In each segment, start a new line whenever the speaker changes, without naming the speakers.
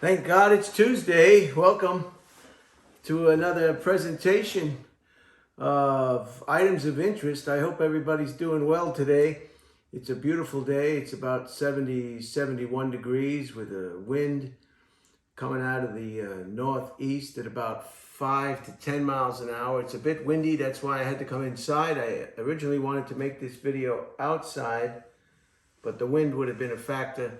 Thank God it's Tuesday. Welcome to another presentation of items of interest. I hope everybody's doing well today. It's a beautiful day. It's about 70, 71 degrees with a wind coming out of the northeast at about 5 to 10 miles an hour. It's a bit windy. That's why I had to come inside. I originally wanted to make this video outside, but the wind would have been a factor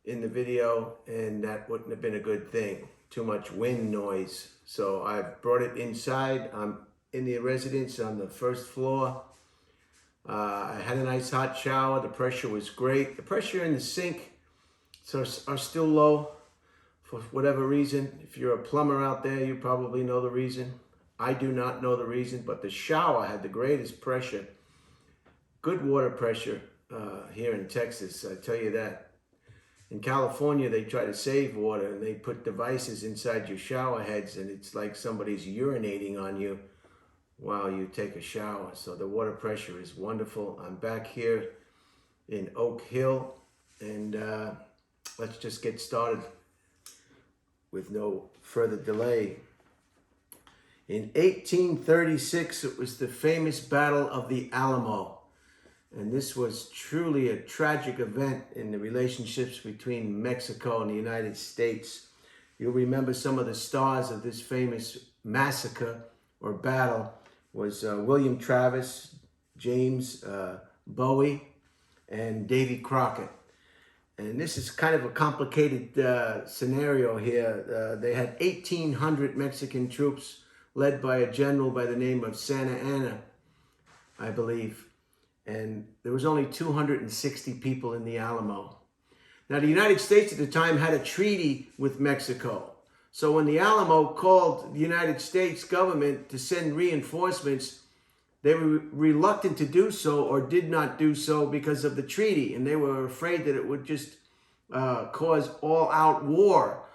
in the video, and that wouldn't have been a good thing. Too much wind noise. So I brought it inside. I'm in the residence on the first floor. I had a nice hot shower. The pressure was great. The pressure in the sink are still low for whatever reason. If you're a plumber out there, you probably know the reason. I do not know the reason, but the shower had the greatest pressure. Good water pressure here in Texas, I tell you that. In California, they try to save water and they put devices inside your shower heads, and it's like somebody's urinating on you while you take a shower. So the water pressure is wonderful. I'm back here in Oak Hill, and let's just get started with no further delay. In 1836, it was the famous Battle of the Alamo. And this was truly a tragic event in the relationships between Mexico and the United States. You'll remember some of the stars of this famous massacre or battle was William Travis, James Bowie, and Davy Crockett. And this is kind of a complicated scenario here. They had 1,800 Mexican troops led by a general by the name of Santa Anna, I believe. And there was only 260 people in the Alamo. Now, the United States at the time had a treaty with Mexico. So when the Alamo called the United States government to send reinforcements, they were reluctant to do so or did not do so because of the treaty. And they were afraid that it would just cause all-out war.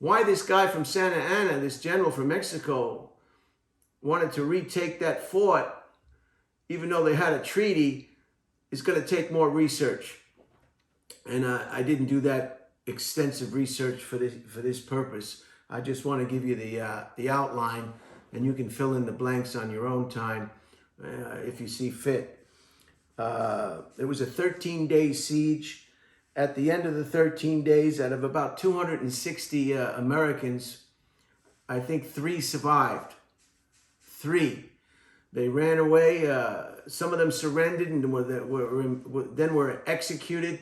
Why this guy from Santa Anna, this general from Mexico, wanted to retake that fort, even though they had a treaty, is going to take more research. And I didn't do that extensive research for this purpose. I just want to give you the outline, and you can fill in the blanks on your own time if you see fit. It was a 13-day siege. At the end of the 13 days, out of about 260 Americans, I think 3 survived. 3. They ran away. Some of them surrendered and then were executed.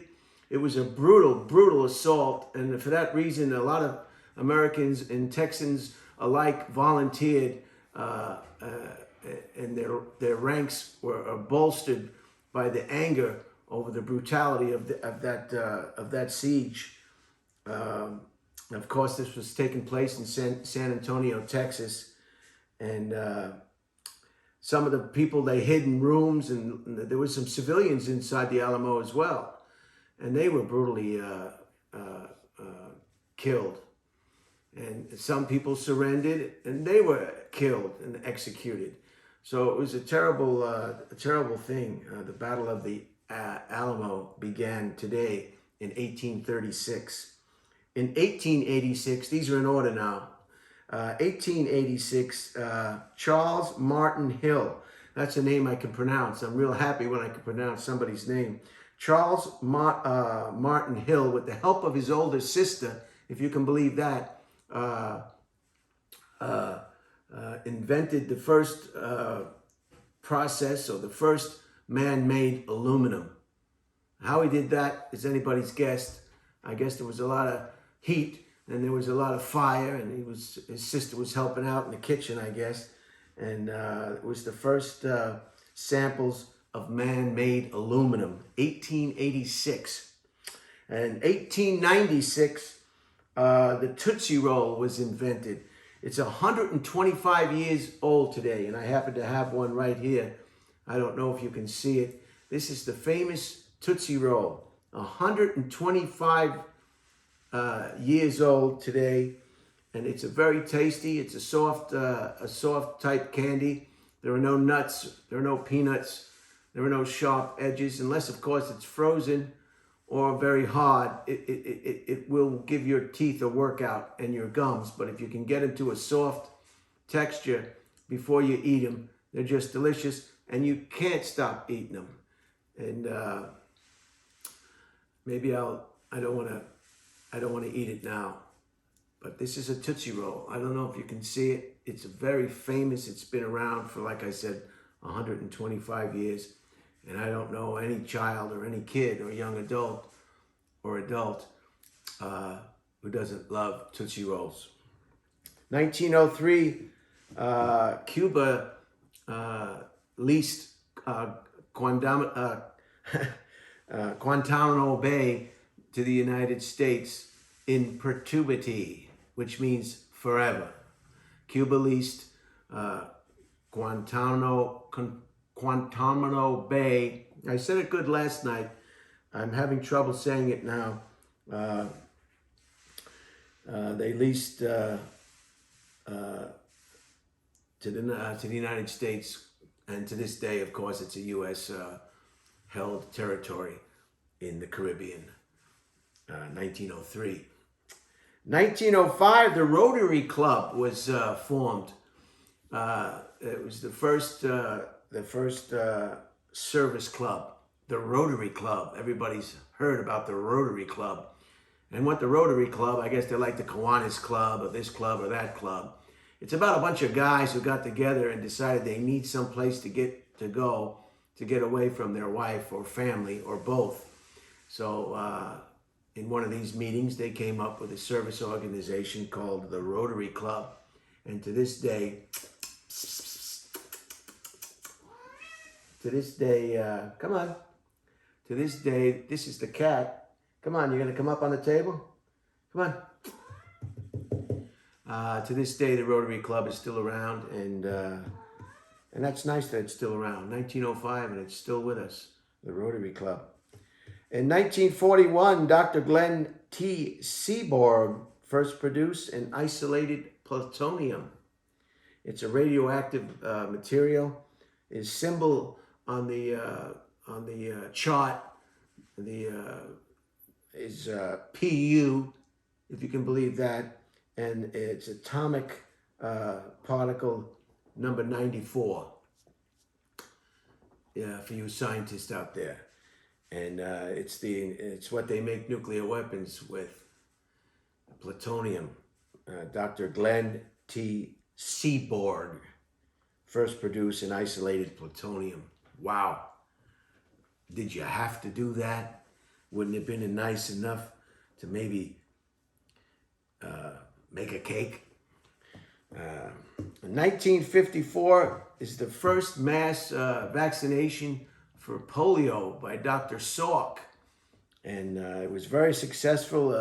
It was a brutal assault. And for that reason, a lot of Americans and Texans alike volunteered, and their ranks were bolstered by the anger over the brutality of that siege. Of course, this was taking place in San Antonio, Texas, and some of the people, they hid in rooms, and there was some civilians inside the Alamo as well. And they were brutally killed. And some people surrendered, and they were killed and executed. So it was a terrible thing. The Battle of the Alamo began today in 1836. In 1886, these are in order now. 1886, Charles Martin Hill. That's a name I can pronounce. I'm real happy when I can pronounce somebody's name. Charles Martin Hill, with the help of his older sister, if you can believe that, invented the first process, or the first man-made aluminum. How he did that is anybody's guess. I guess there was a lot of heat, and there was a lot of fire, and his sister was helping out in the kitchen, I guess. And it was the first samples of man-made aluminum, 1886. And 1896, the Tootsie Roll was invented. It's 125 years old today, and I happen to have one right here. I don't know if you can see it. This is the famous Tootsie Roll, 125 years old today, and it's a very tasty. It's a soft type candy. There are no nuts. There are no peanuts. There are no sharp edges, unless of course it's frozen or very hard, it will give your teeth a workout and your gums. But if you can get them to a soft texture before you eat them, they're just delicious, and you can't stop eating them. And maybe I don't want to eat it now. But this is a Tootsie Roll. I don't know if you can see it. It's very famous. It's been around for, like I said, 125 years. And I don't know any child or any kid or young adult who doesn't love Tootsie Rolls. 1903, Cuba leased Guantanamo Bay to the United States in perpetuity, which means forever. Cuba leased Guantanamo Bay. I said it good last night. I'm having trouble saying it now. They leased to the United States, and to this day, of course, it's a U.S. held territory in the Caribbean. 1903. 1905, the Rotary Club was formed. It was the first service club, the Rotary Club. Everybody's heard about the Rotary Club. And what the Rotary Club, I guess they're like the Kiwanis Club or this club or that club. It's about a bunch of guys who got together and decided they need some place to get away from their wife or family or both. So in one of these meetings, they came up with a service organization called the Rotary Club. And to this day, come on. To this day, this is the cat. Come on, you're gonna come up on the table? Come on. To this day, the Rotary Club is still around, and that's nice that it's still around. 1905, and it's still with us, the Rotary Club. In 1941, Dr. Glenn T. Seaborg first produced an isolated plutonium. It's a radioactive material. His symbol on the chart is Pu, if you can believe that, and it's atomic particle number 94. Yeah, for you scientists out there. And it's what they make nuclear weapons with, plutonium. Dr. Glenn T. Seaborg first produced an isolated plutonium. Wow. Did you have to do that? Wouldn't it have been nice enough to maybe make a cake? 1954 is the first mass vaccination for polio by Dr. Salk. And it was very successful.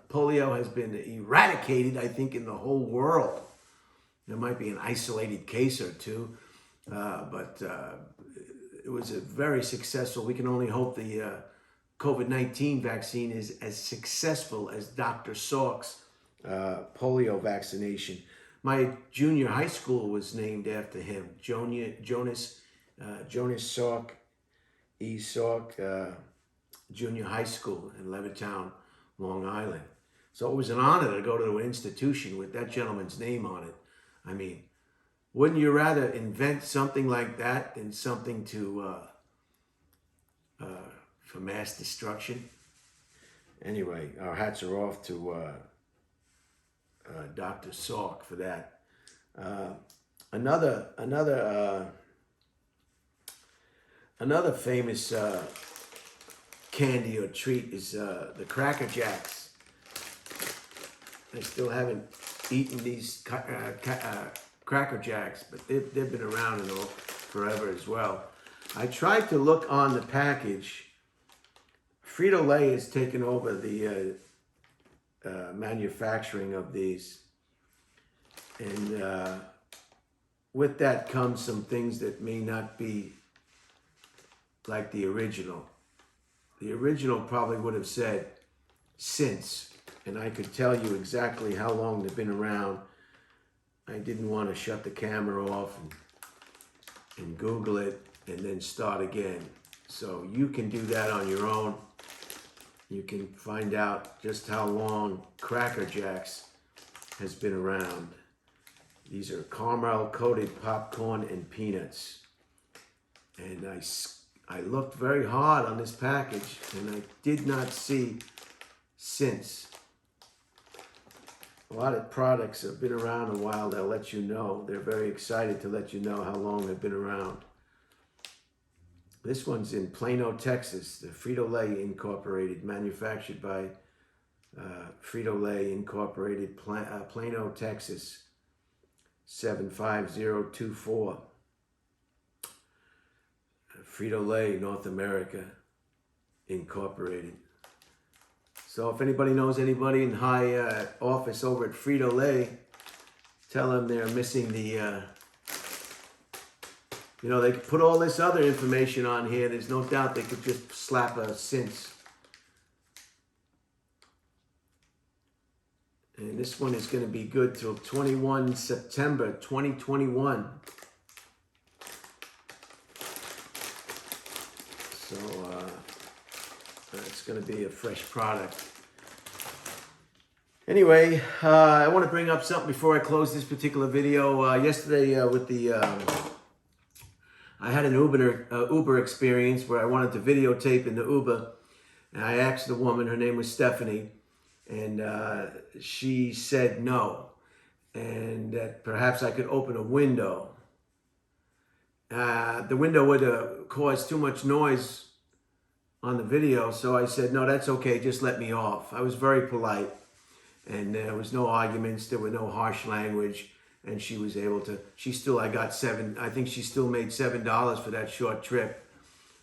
Polio has been eradicated, I think, in the whole world. There might be an isolated case or two, but it was a very successful. We can only hope the COVID-19 vaccine is as successful as Dr. Salk's polio vaccination. My junior high school was named after him, Jonas Salk, E. Salk Junior High School in Levittown, Long Island. So it was an honor to go to an institution with that gentleman's name on it. I mean, wouldn't you rather invent something like that than something for mass destruction? Anyway, our hats are off to Dr. Salk for that. Another famous candy or treat is the Cracker Jacks. I still haven't eaten these Cracker Jacks, but they've been around forever as well. I tried to look on the package. Frito-Lay has taken over the manufacturing of these, and with that comes some things that may not be like the original. The original probably would have said since, and I could tell you exactly how long they've been around. I didn't want to shut the camera off and Google it and then start again. So you can do that on your own. you can find out just how long Cracker Jacks has been around. These are caramel-coated popcorn and peanuts. And I looked very hard on this package, and I did not see since. A lot of products have been around a while. They'll let you know. They're very excited to let you know how long they've been around. This one's in Plano, Texas. The Frito-Lay Incorporated, manufactured by Frito-Lay Incorporated, Plano, Texas, 75024. Frito-Lay North America Incorporated. So if anybody knows anybody in high office over at Frito-Lay, tell them they're missing the, they could put all this other information on here. There's no doubt they could just slap a since. And this one is going to be good till 21 September 2021. So it's going to be a fresh product. Anyway, I want to bring up something before I close this particular video. Yesterday I had an Uber experience where I wanted to videotape in the Uber. And I asked the woman, her name was Stephanie, and she said no. And that perhaps I could open a window. The window would cause too much noise on the video, so I said, no, that's okay, just let me off. I was very polite, and there was no arguments, there were no harsh language, and she was able to, I think she still made $7 for that short trip,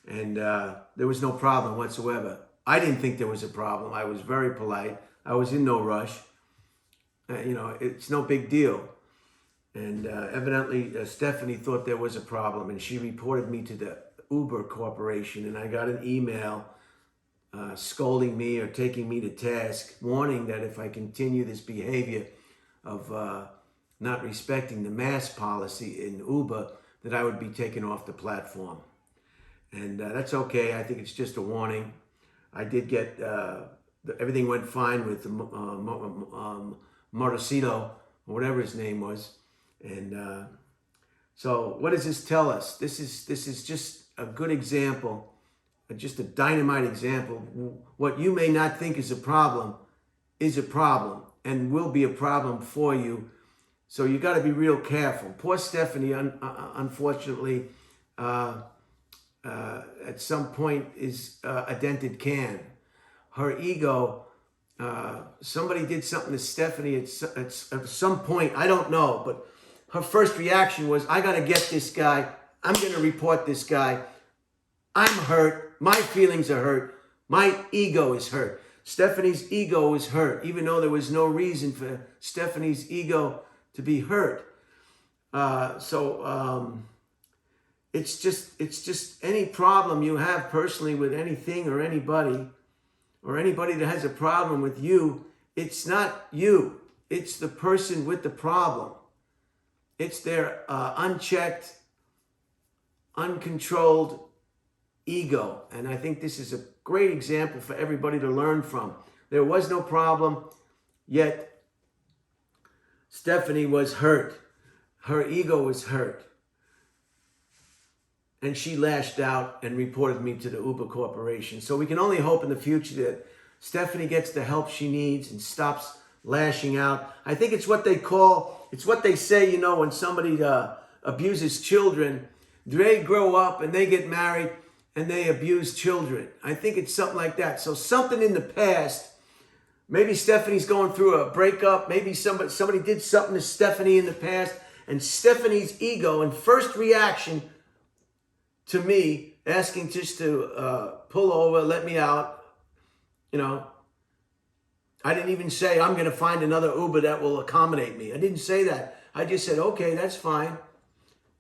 and there was no problem whatsoever. I didn't think there was a problem. I was very polite. I was in no rush. It's no big deal. And evidently, Stephanie thought there was a problem, and she reported me to the Uber Corporation, and I got an email scolding me or taking me to task, warning that if I continue this behavior of not respecting the mask policy in Uber, that I would be taken off the platform. And that's okay. I think it's just a warning. I did get, everything went fine with Morosito, or whatever his name was. And so what does this tell us? This is just a good example, just a dynamite example. What you may not think is a problem and will be a problem for you. So you got to be real careful. Poor Stephanie, unfortunately, at some point is a dented can. Her ego, somebody did something to Stephanie at some point, I don't know, but her first reaction was, I got to get this guy. I'm going to report this guy. I'm hurt. My feelings are hurt. My ego is hurt. Stephanie's ego is hurt, even though there was no reason for Stephanie's ego to be hurt. It's just any problem you have personally with anything or anybody that has a problem with you, it's not you. It's the person with the problem. It's their unchecked, uncontrolled ego. And I think this is a great example for everybody to learn from. There was no problem, yet Stephanie was hurt. Her ego was hurt. And she lashed out and reported me to the Uber Corporation. So we can only hope in the future that Stephanie gets the help she needs and stops lashing out. I think it's what they say, when somebody abuses children, they grow up and they get married and they abuse children. I think it's something like that. So something in the past, maybe Stephanie's going through a breakup, maybe somebody did something to Stephanie in the past, and Stephanie's ego and first reaction to me, asking just to pull over, let me out, I didn't even say, I'm going to find another Uber that will accommodate me. I didn't say that. I just said, okay, that's fine.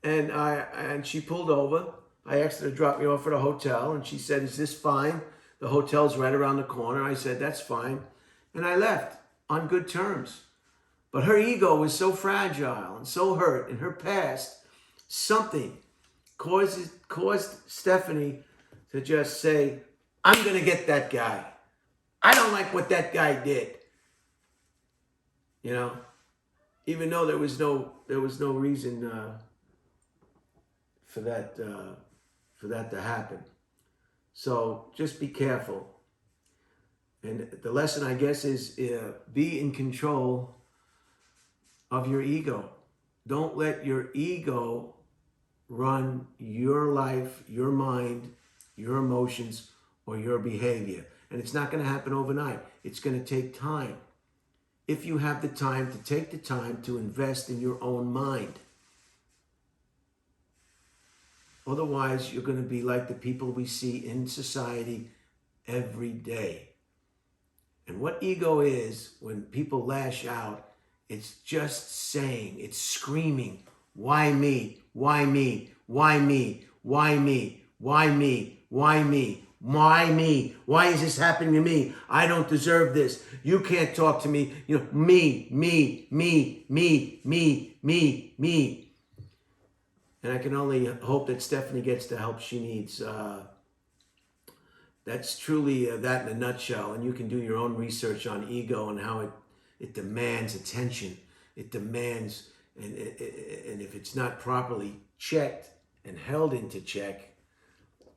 And she pulled over. I asked her to drop me off at a hotel, and she said, is this fine? The hotel's right around the corner. I said, that's fine. And I left on good terms. But her ego was so fragile and so hurt in her past, something caused Stephanie to just say, I'm going to get that guy. I don't like what that guy did. You know, even though there was no reason for that to happen. So just be careful. And the lesson, I guess, is be in control of your ego. Don't let your ego run your life, your mind, your emotions, or your behavior. And it's not going to happen overnight. It's going to take time. If you have the time to take the time to invest in your own mind. Otherwise, you're going to be like the people we see in society every day. And what ego is, when people lash out, it's just saying, it's screaming, why me? Why me? Why me? Why me? Why me? Why me? Why me? Why is this happening to me? I don't deserve this. You can't talk to me. You know, me. And I can only hope that Stephanie gets the help she needs. That's truly that in a nutshell. And you can do your own research on ego and how it demands attention. It demands, and if it's not properly checked and held into check,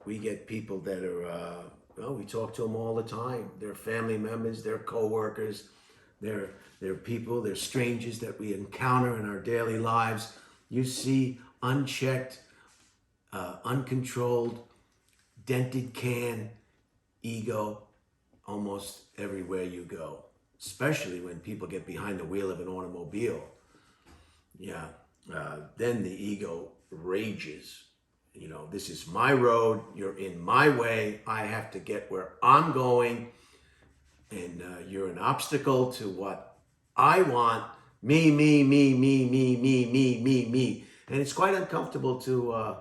we get people that are, we talk to them all the time. They're family members, they're co-workers, they're people, they're strangers that we encounter in our daily lives. You see unchecked, uncontrolled, dented can ego almost everywhere you go, especially when people get behind the wheel of an automobile. Yeah, then the ego rages. You know, this is my road, you're in my way, I have to get where I'm going, and you're an obstacle to what I want. Me. And it's quite uncomfortable to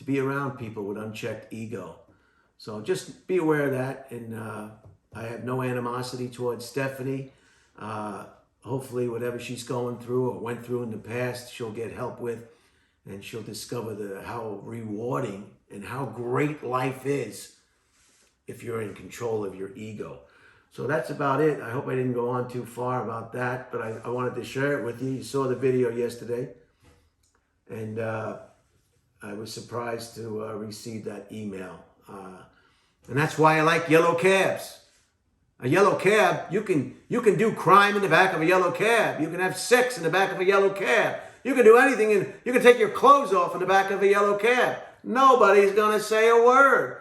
be around people with unchecked ego. So just be aware of that. And I have no animosity towards Stephanie. Hopefully whatever she's going through or went through in the past, she'll get help with. And she'll discover how rewarding and how great life is if you're in control of your ego. So that's about it. I hope I didn't go on too far about that, but I wanted to share it with you. You saw the video yesterday. And I was surprised to receive that email. And that's why I like yellow cabs. A yellow cab, you can do crime in the back of a yellow cab. You can have sex in the back of a yellow cab. You can do anything, and you can take your clothes off in the back of a yellow cab. Nobody's going to say a word.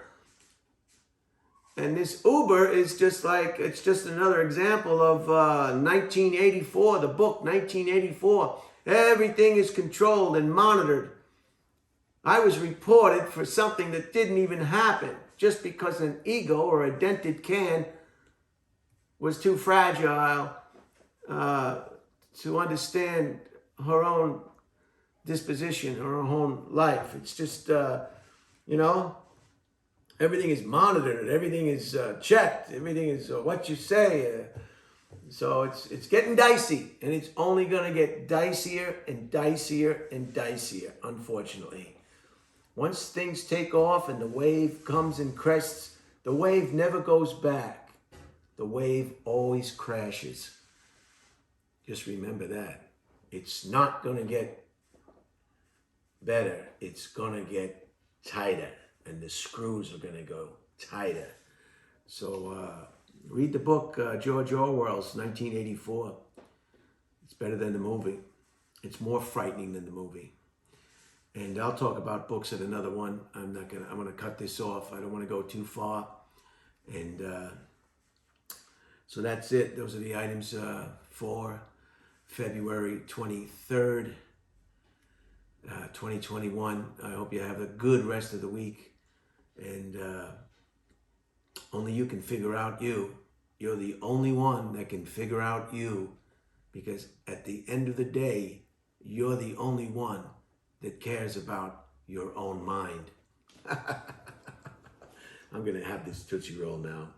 And this Uber is just it's just another example of 1984, the book 1984. Everything is controlled and monitored. I was reported for something that didn't even happen just because an ego or a dented can was too fragile to understand her own disposition, her own life. It's just, everything is monitored, everything is checked, everything is what you say. So it's getting dicey, and it's only going to get dicier and dicier and dicier, unfortunately. Once things take off and the wave comes and crests, the wave never goes back. The wave always crashes. Just remember that. It's not going to get better. It's going to get tighter, and the screws are going to go tighter. So read the book, George Orwell's 1984. It's better than the movie. It's more frightening than the movie. And I'll talk about books at another one. I'm going to cut this off. I don't want to go too far. And so that's it. Those are the items for February 23rd, 2021. I hope you have a good rest of the week. And only you can figure out you. You're the only one that can figure out you. Because at the end of the day, you're the only one that cares about your own mind. I'm going to have this Tootsie Roll now.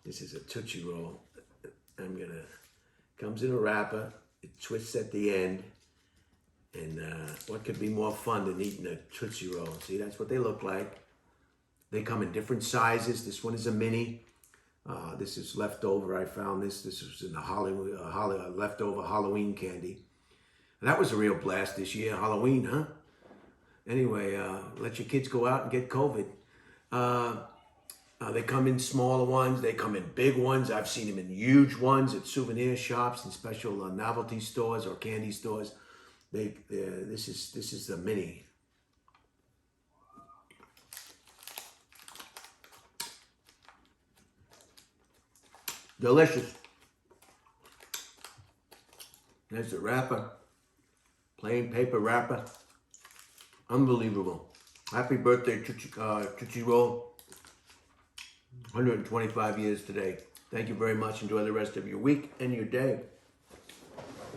This is a Tootsie Roll. Comes in a wrapper. It twists at the end. And what could be more fun than eating a Tootsie Roll? See, that's what they look like. They come in different sizes. This one is a mini. This is leftover. I found this. This was in the leftover Halloween candy. And that was a real blast this year, Halloween, huh? Anyway, let your kids go out and get COVID. They come in smaller ones. They come in big ones. I've seen them in huge ones at souvenir shops and special novelty stores or candy stores. This is the mini. Delicious. There's the wrapper. Plain paper wrapper. Unbelievable. Happy birthday, Tootsie Roll. 125 years today. Thank you very much. Enjoy the rest of your week and your day.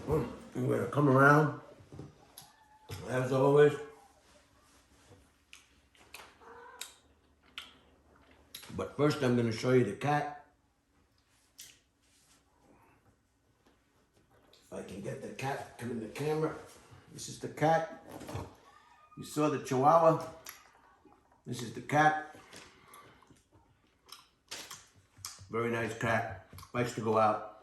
I'm going to come around, as always. But first I'm going to show you the cat. If I can get the cat to come in the camera. This is the cat. You saw the Chihuahua. This is the cat. Very nice cat. Likes to go out.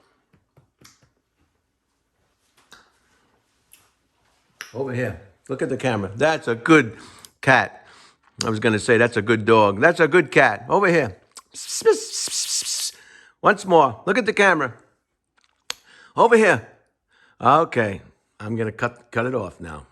Over here. Look at the camera. That's a good cat. I was going to say that's a good dog. That's a good cat. Over here. Once more. Look at the camera. Over here. Okay. I'm going to cut it off now.